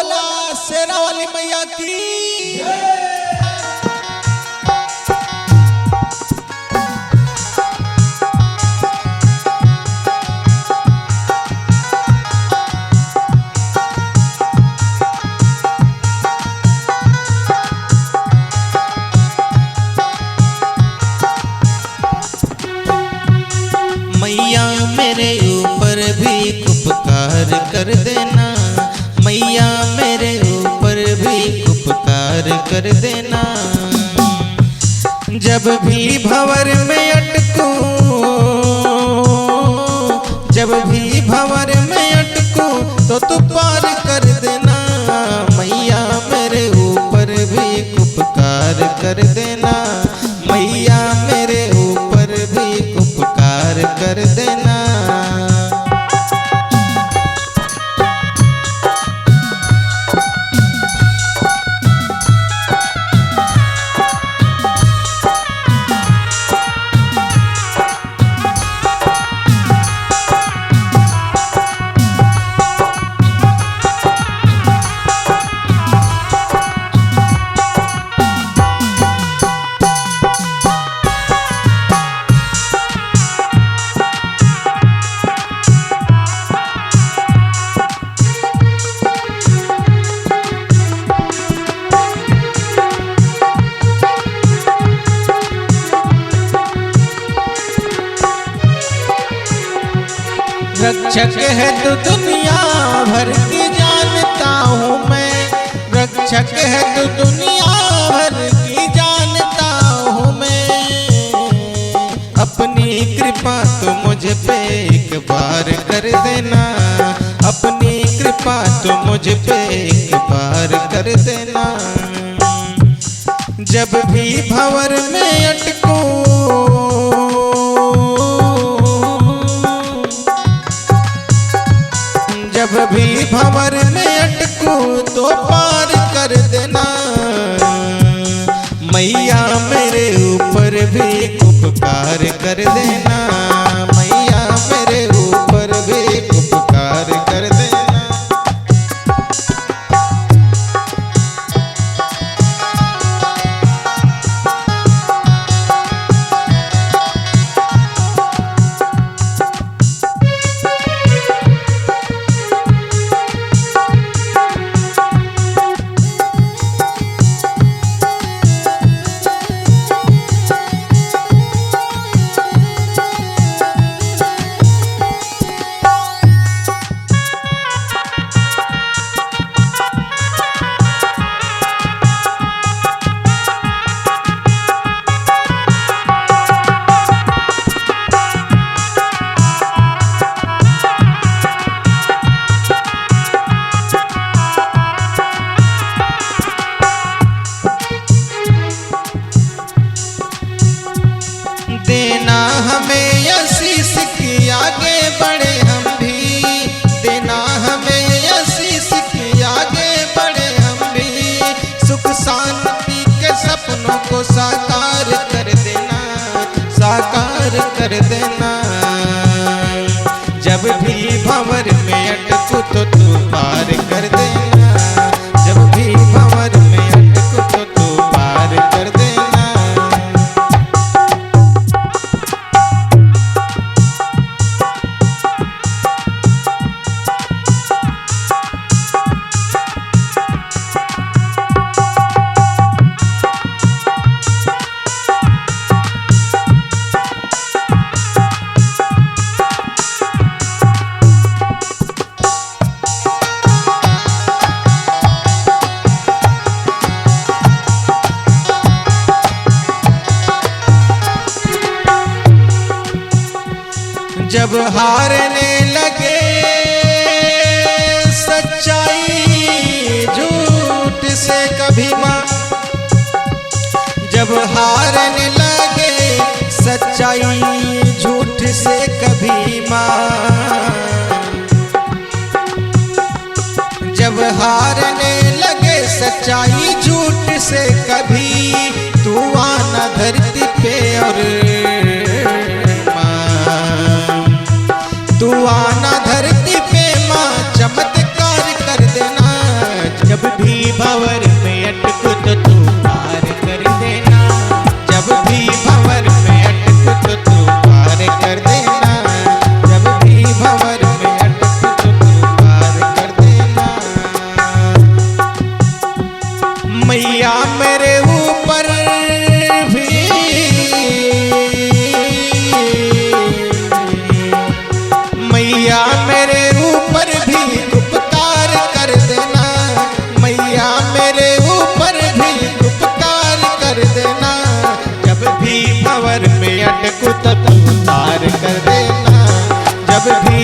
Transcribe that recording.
बोला शेरा वाली मैया की। मैया मेरे ऊपर भी उपकार कर देना, मैया मेरे ऊपर भी उपकार कर देना। जब भी भंवर में अटकूं, जब भी भंवर में अटकूं तो तू पार कर देना। मैया मेरे ऊपर भी उपकार कर देना, मैया मेरे ऊपर भी उपकार कर देना। रक्षक है तो दुनिया भर की जानता हूँ मैं, रक्षक है तो दुनिया भर की जानता हूँ मैं। अपनी कृपा तो मुझ पे एक बार कर देना, अपनी कृपा तो मुझ पे एक बार कर देना। जब भी भंवर में अटकूं, जब भी भंवर में अटकूं तो पार कर देना। मैया मेरे ऊपर भी उपकार कर देना, मैया मेरे ऊपर भी उपकार कर देना। देना हमें आशीष की आगे बढ़े हम भी, देना हमें आशीष की आगे बढ़े हम भी। सुख शांति के सपनों को साकार कर देना, साकार कर देना। जब भी भंवर में अटकूं तो तू पार कर देना, जब भी भंवर में अटकूं तो तू पार कर देना। जब हारने लगे सच्चाई झूठ से कभी माँ, जब हारने लगे सच्चाई झूठ से कभी माँ, जब हारने लगे सच्चाई झूठ से कभी, तू आना धरती पे और तू आना धरती पे माँ चमत्कार कर देना, मैया मेरे ऊपर भी उपकार कर देना, मैया मेरे ऊपर भी उपकार कर देना, जब भी भंवर में अटकूं तब उतार कर देना, जब भी